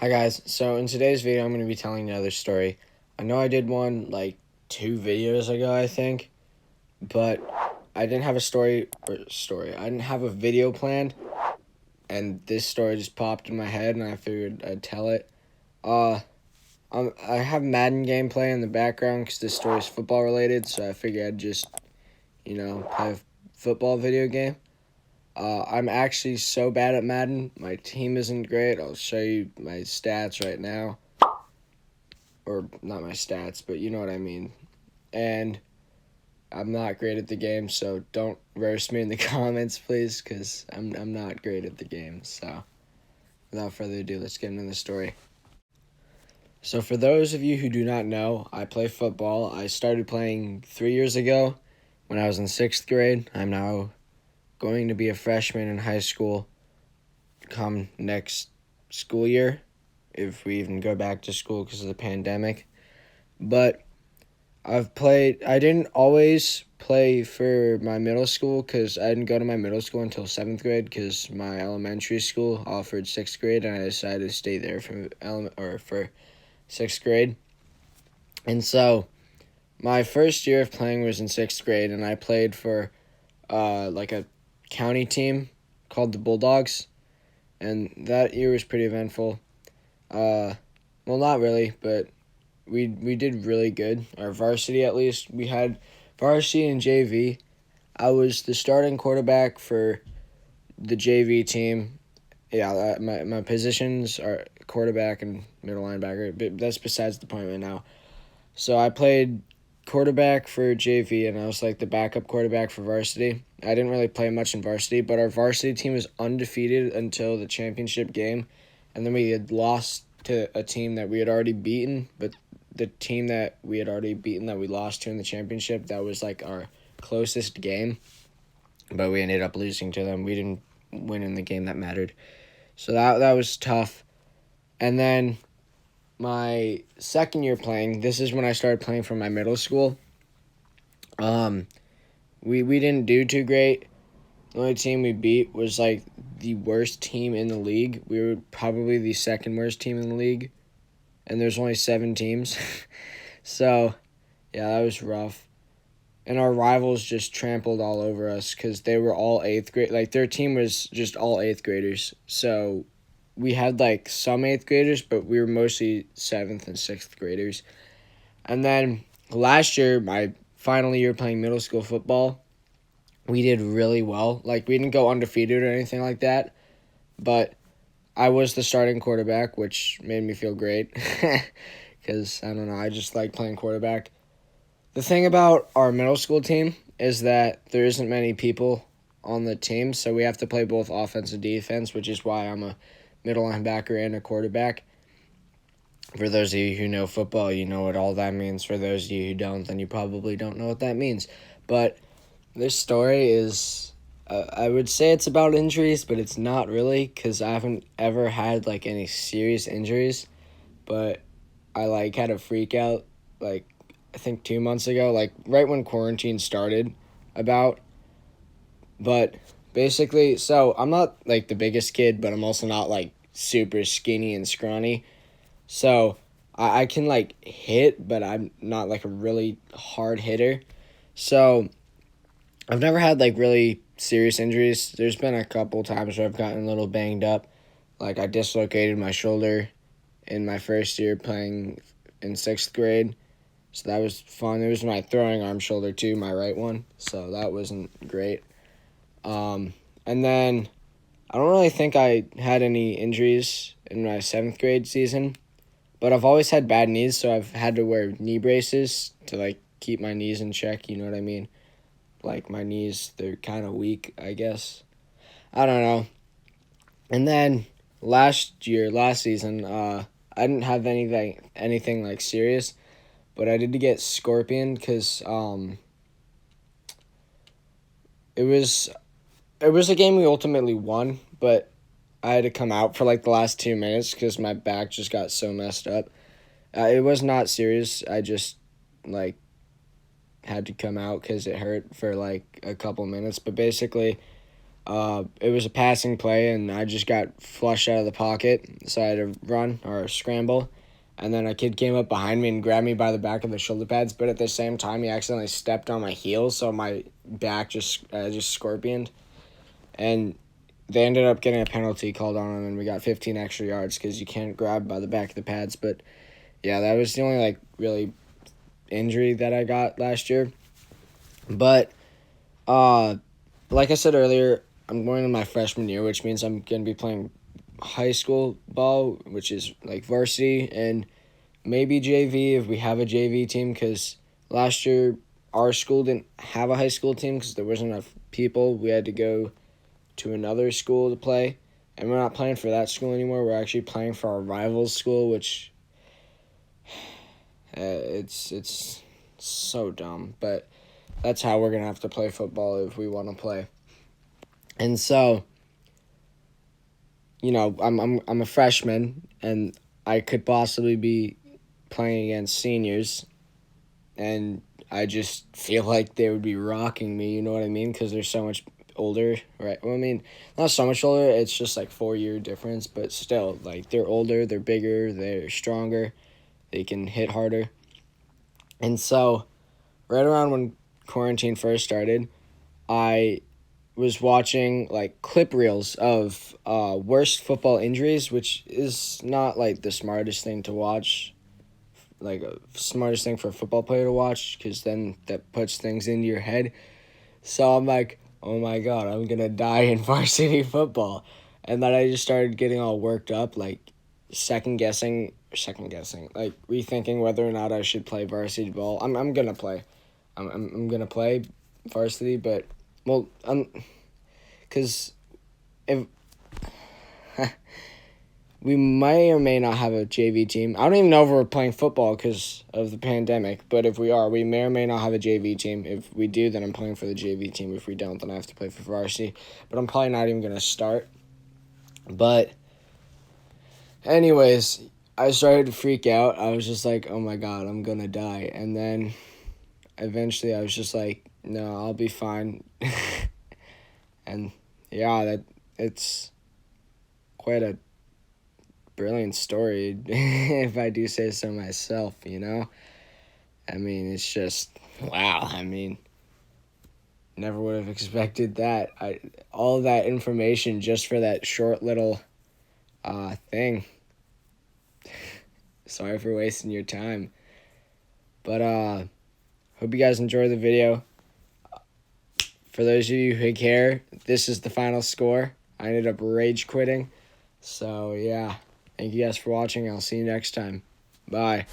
Hi guys, so in today's video I'm going to be telling another story. I know I did one like 2 videos ago I think, but I didn't have a I didn't have a video planned, and this story just popped in my head and I figured I'd tell it. Uh, I have Madden gameplay in the background because this story is football related, so I figured I'd just, play a football video game. I'm actually so bad at Madden. My team isn't great. I'll show you my stats right now. Or not my stats, but you know what I mean. And I'm not great at the game, so don't roast me in the comments, please, because I'm not great at the game. So without further ado, let's get into the story. So for those of you who do not know, I play football. I started playing 3 years ago when I was in 6th grade. I'm now going to be a freshman in high school come next school year, if we even go back to school because of the pandemic. But I didn't always play for my middle school because I didn't go to my middle school until 7th grade because my elementary school offered 6th grade and I decided to stay there for 6th grade. And so my first year of playing was in 6th grade and I played for like a county team called the Bulldogs, and that year was pretty eventful. Well, not really, but we did really good. Our varsity, at least, we had varsity and JV. I was the starting quarterback for the JV team. Yeah, my positions are quarterback and middle linebacker, but that's besides the point right now. So I played quarterback for JV, and I was like the backup quarterback for varsity. I didn't really play much in varsity, but our varsity team was undefeated until the championship game, and then we had lost to a team that we had already beaten, but the team that we had already beaten that we lost to in the championship, that was like our closest game, but we ended up losing to them. We didn't win in the game that mattered. So that was tough. And then my second year playing, this is when I started playing for my middle school. We didn't do too great. The only team we beat was like the worst team in the league. We were probably the second worst team in the league, and there's only 7 teams. So, yeah, that was rough. And our rivals just trampled all over us because they were all 8th grade. Like, their team was just all 8th graders. So, we had, like, some 8th graders, but we were mostly 7th and 6th graders. And then last year, my final year playing middle school football, we did really well. Like, we didn't go undefeated or anything like that, but I was the starting quarterback, which made me feel great because, I don't know, I just like playing quarterback. The thing about our middle school team is that there isn't many people on the team, so we have to play both offense and defense, which is why I'm a middle linebacker and a quarterback. For those of you who know football, you know what all that means. For those of you who don't, then you probably don't know what that means. But this story is, I would say it's about injuries, but it's not really because I haven't ever had like any serious injuries. But I like had a freak out like I think 2 months ago, like right when quarantine started about. But basically, so I'm not like the biggest kid, but I'm also not like super skinny and scrawny. So I can like hit, but I'm not like a really hard hitter. So I've never had like really serious injuries. There's been a couple times where I've gotten a little banged up. Like I dislocated my shoulder in my first year playing in 6th grade. So that was fun. It was my throwing arm shoulder too, my right one. So that wasn't great. And then I don't really think I had any injuries in my 7th grade season, but I've always had bad knees, so I've had to wear knee braces to like keep my knees in check, you know what I mean? Like my knees, they're kind of weak, I guess. I don't know. And then last season, I didn't have anything like serious, but I did get scorpion because it was a game we ultimately won, but I had to come out for like the last 2 minutes because my back just got so messed up. It was not serious. I just like had to come out because it hurt for like a couple minutes. But basically, It was a passing play, and I just got flushed out of the pocket, so I had to run or scramble. And then a kid came up behind me and grabbed me by the back of the shoulder pads, but at the same time, he accidentally stepped on my heels, so my back just scorpioned. And they ended up getting a penalty called on him, and we got 15 extra yards because you can't grab by the back of the pads. But, yeah, that was the only, really injury that I got last year. But, like I said earlier, I'm going to my freshman year, which means I'm going to be playing high school ball, which is varsity, and maybe JV if we have a JV team, because last year our school didn't have a high school team because there wasn't enough people. We had to go to another school to play, and we're not playing for that school anymore. We're actually playing for our rival's school, which it's so dumb, but that's how we're going to have to play football if we want to play. And so, I'm a freshman, and I could possibly be playing against seniors, and I just feel like they would be rocking me, you know what I mean? Because they're so much older, right? Well, I mean, not so much older, it's just 4-year difference, but still, they're older, they're bigger, they're stronger, they can hit harder. And so, right around when quarantine first started, I was watching clip reels of worst football injuries, which is not the smartest thing to watch, smartest thing for a football player to watch, because then that puts things into your head. So I'm like, oh my god, I'm gonna die in varsity football. And then I just started getting all worked up, second guessing, rethinking whether or not I should play varsity ball. I'm gonna play. I'm gonna play varsity, but because if we may or may not have a JV team. I don't even know if we're playing football because of the pandemic, but if we are, we may or may not have a JV team. If we do, then I'm playing for the JV team. If we don't, then I have to play for varsity. But I'm probably not even going to start. But anyways, I started to freak out. I was just like, oh my god, I'm going to die. And then eventually I was just like, no, I'll be fine. And yeah, it's quite a brilliant story, if I do say so myself, I mean, it's just, wow, I mean, never would have expected that. All that information just for that short little thing. Sorry for wasting your time. But hope you guys enjoy the video. For those of you who care, this is the final score. I ended up rage quitting. So, yeah. Thank you guys for watching. I'll see you next time. Bye.